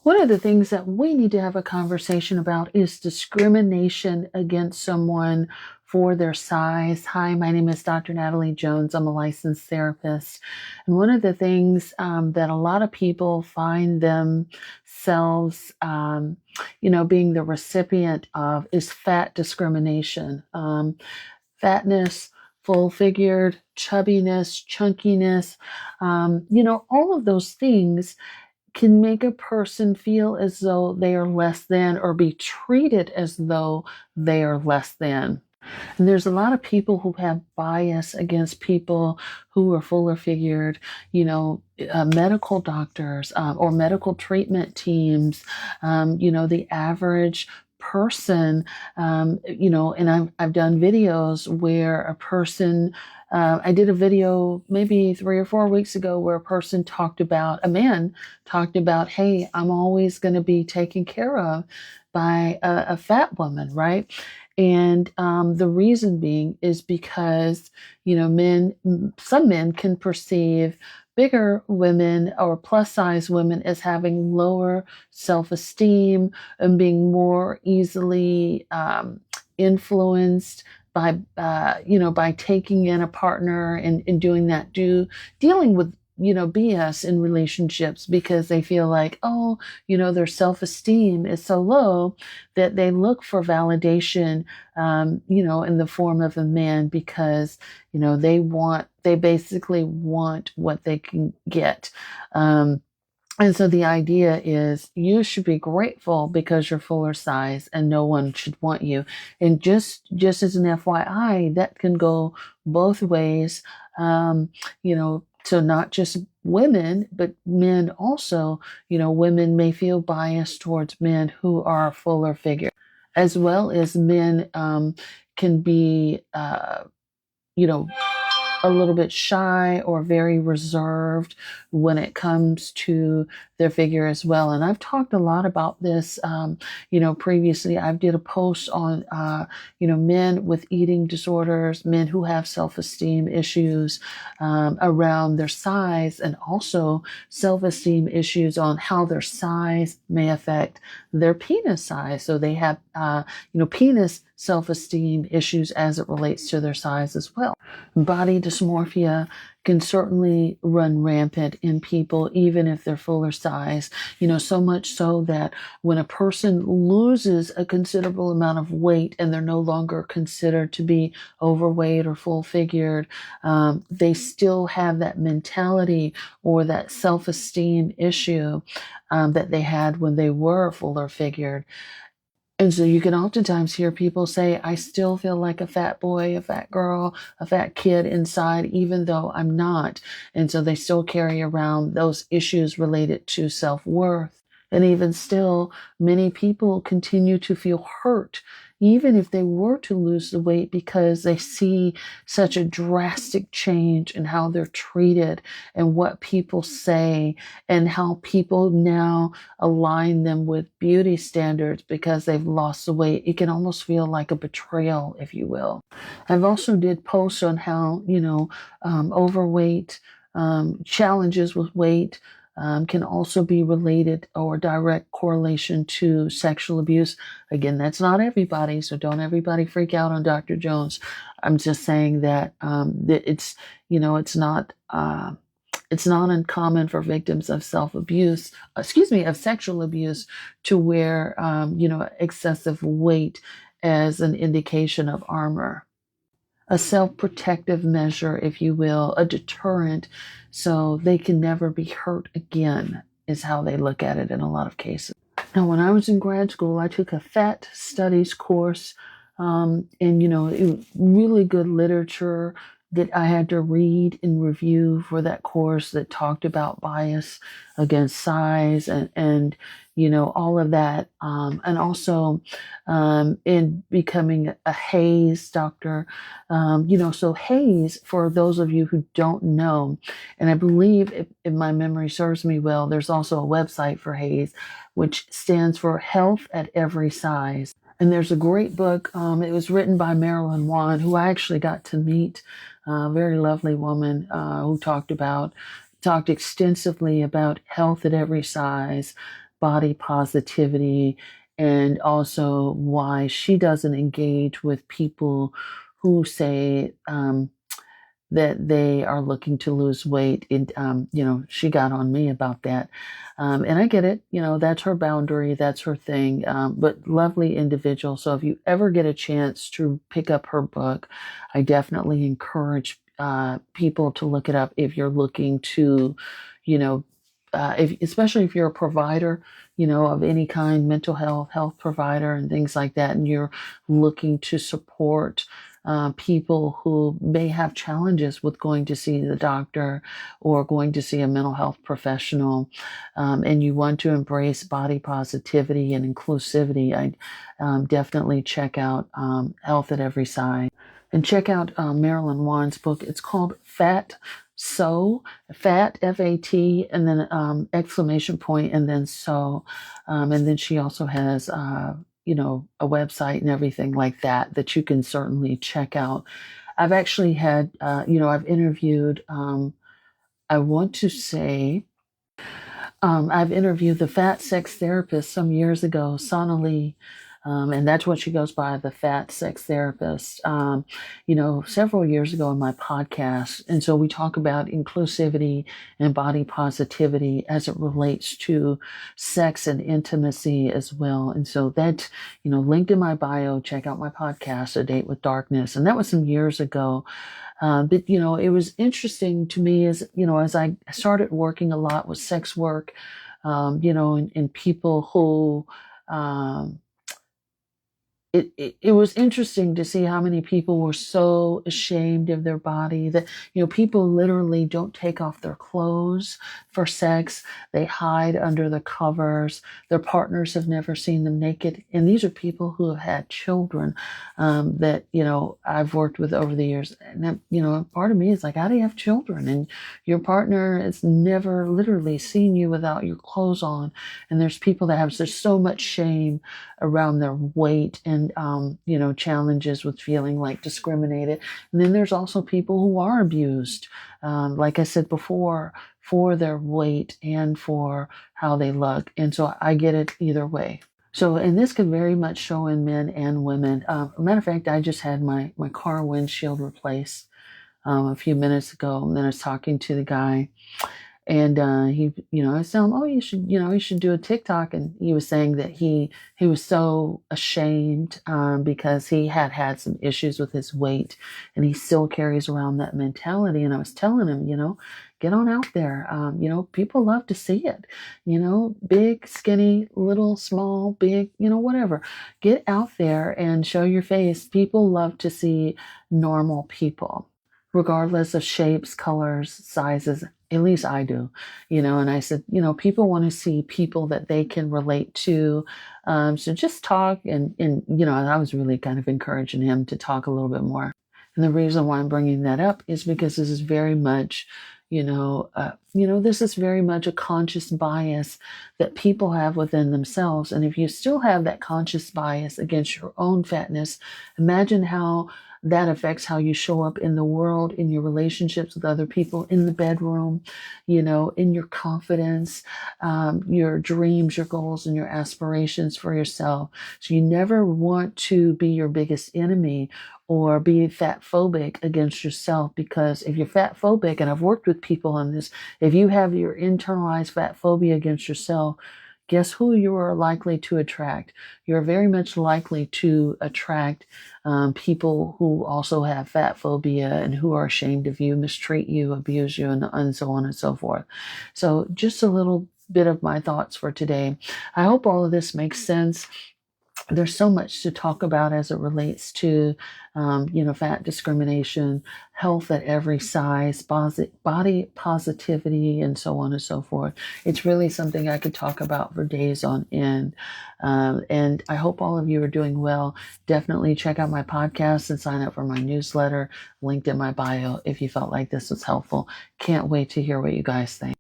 One of the things that we need to have a conversation about is discrimination against someone for their size. Hi, my name is Dr. Natalie Jones. I'm a licensed therapist. And one of the things that a lot of people find themselves, being the recipient of is fat discrimination. Fatness, full figured, chubbiness, chunkiness, all of those things can make a person feel as though they are less than or be treated as though they are less than. And there's a lot of people who have bias against people who are fuller figured, medical doctors or medical treatment teams, the average person, and I've done videos where a person, I did a video maybe 3 or 4 weeks ago where a man talked about, hey, I'm always going to be taken care of by a fat woman, right? And the reason being is because, some men can perceive bigger women or plus size women as having lower self-esteem and being more easily influenced by taking in a partner and doing that, dealing with BS in relationships because they feel like, their self-esteem is so low that they look for validation, in the form of a man because, they basically want what they can get. And so the idea is you should be grateful because you're fuller size and no one should want you. And just as an FYI, that can go both ways. So not just women, but men also, women may feel biased towards men who are fuller figure, as well as men can be, a little bit shy or very reserved when it comes to their figure as well. And I've talked a lot about this, previously. I did a post on, men with eating disorders, men who have self-esteem issues around their size, and also self-esteem issues on how their size may affect their penis size. So they have, penis self-esteem issues as it relates to their size as well. Body dysmorphia can certainly run rampant in people, even if they're fuller size, so much so that when a person loses a considerable amount of weight and they're no longer considered to be overweight or full figured, they still have that mentality or that self-esteem issue that they had when they were fuller figured. And so you can oftentimes hear people say, I still feel like a fat boy, a fat girl, a fat kid inside, even though I'm not. And so they still carry around those issues related to self-worth. And even still, many people continue to feel hurt, even if they were to lose the weight, because they see such a drastic change in how they're treated and what people say and how people now align them with beauty standards because they've lost the weight. It can almost feel like a betrayal, if you will. I've also did posts on how, overweight, challenges with weight, can also be related or direct correlation to sexual abuse. Again, that's not everybody, so don't everybody freak out on Dr. Jones. I'm just saying that it's not uncommon for victims of of sexual abuse to wear, excessive weight as an indication of armor. A self-protective measure, if you will, a deterrent, so they can never be hurt again, is how they look at it in a lot of cases. Now, when I was in grad school, I took a fat studies course, and, it was really good literature that I had to read and review for that course that talked about bias against size and all of that. And also in becoming a HAES doctor, so HAES, for those of you who don't know, and I believe if my memory serves me well, there's also a website for HAES, which stands for Health at Every Size. And there's a great book. It was written by Marilyn Wann, who I actually got to meet, a very lovely woman who talked extensively about health at every size, body positivity, and also why she doesn't engage with people who say that they are looking to lose weight. She got on me about that. And I get it. That's her boundary. That's her thing. But lovely individual. So if you ever get a chance to pick up her book, I definitely encourage people to look it up if you're looking to, you know, especially if you're a provider, of any kind, mental health provider and things like that, and you're looking to support people who may have challenges with going to see the doctor or going to see a mental health professional, and you want to embrace body positivity and inclusivity, I definitely check out Health at Every Size. And check out Marilyn Wann's book. It's called Fat So, Fat, F-A-T, and then exclamation point, and then so. And then she also has a website and everything like that you can certainly check out. I've actually had, I've interviewed, I want to say, I've interviewed the fat sex therapist some years ago, Sonalee, and that's what she goes by, the fat sex therapist, several years ago in my podcast. And so we talk about inclusivity and body positivity as it relates to sex and intimacy as well. And so that's, linked in my bio. Check out my podcast, A Date with Darkness. And that was some years ago. But it was interesting to me as I started working a lot with sex work, and people who, it was interesting to see how many people were so ashamed of their body that, people literally don't take off their clothes for sex. They hide under the covers. Their partners have never seen them naked. And these are people who have had children that, I've worked with over the years. And, part of me is like, how do you have children? And your partner has never literally seen you without your clothes on. And there's people that have just so much shame around their weight and, challenges with feeling like discriminated. And then there's also people who are abused, like I said before, for their weight and for how they look. And so I get it either way. So, and this could very much show in men and women. Matter of fact, I just had my car windshield replaced a few minutes ago. And then I was talking to the guy. And he, I was telling him, oh, you should do a TikTok. And he was saying that he was so ashamed because he had some issues with his weight, and he still carries around that mentality. And I was telling him, get on out there. People love to see it. Big, skinny, little, small, big, whatever. Get out there and show your face. People love to see normal people, regardless of shapes, colors, sizes. At least I do, and I said, people want to see people that they can relate to. So just talk. And I was really kind of encouraging him to talk a little bit more. And the reason why I'm bringing that up is because this is very much, this is very much a conscious bias that people have within themselves. And if you still have that conscious bias against your own fatness, imagine how that affects how you show up in the world, in your relationships with other people, in the bedroom, in your confidence, your dreams, your goals, and your aspirations for yourself. So you never want to be your biggest enemy or be fat phobic against yourself, because if you're fat phobic, and I've worked with people on this, if you have your internalized fat phobia against yourself, guess who you are likely to attract? You're very much likely to attract people who also have fat phobia and who are ashamed of you, mistreat you, abuse you, and so on and so forth. So just a little bit of my thoughts for today. I hope all of this makes sense. There's so much to talk about as it relates to, fat discrimination, health at every size, body positivity, and so on and so forth. It's really something I could talk about for days on end. And I hope all of you are doing well. Definitely check out my podcast and sign up for my newsletter, linked in my bio, if you felt like this was helpful. Can't wait to hear what you guys think.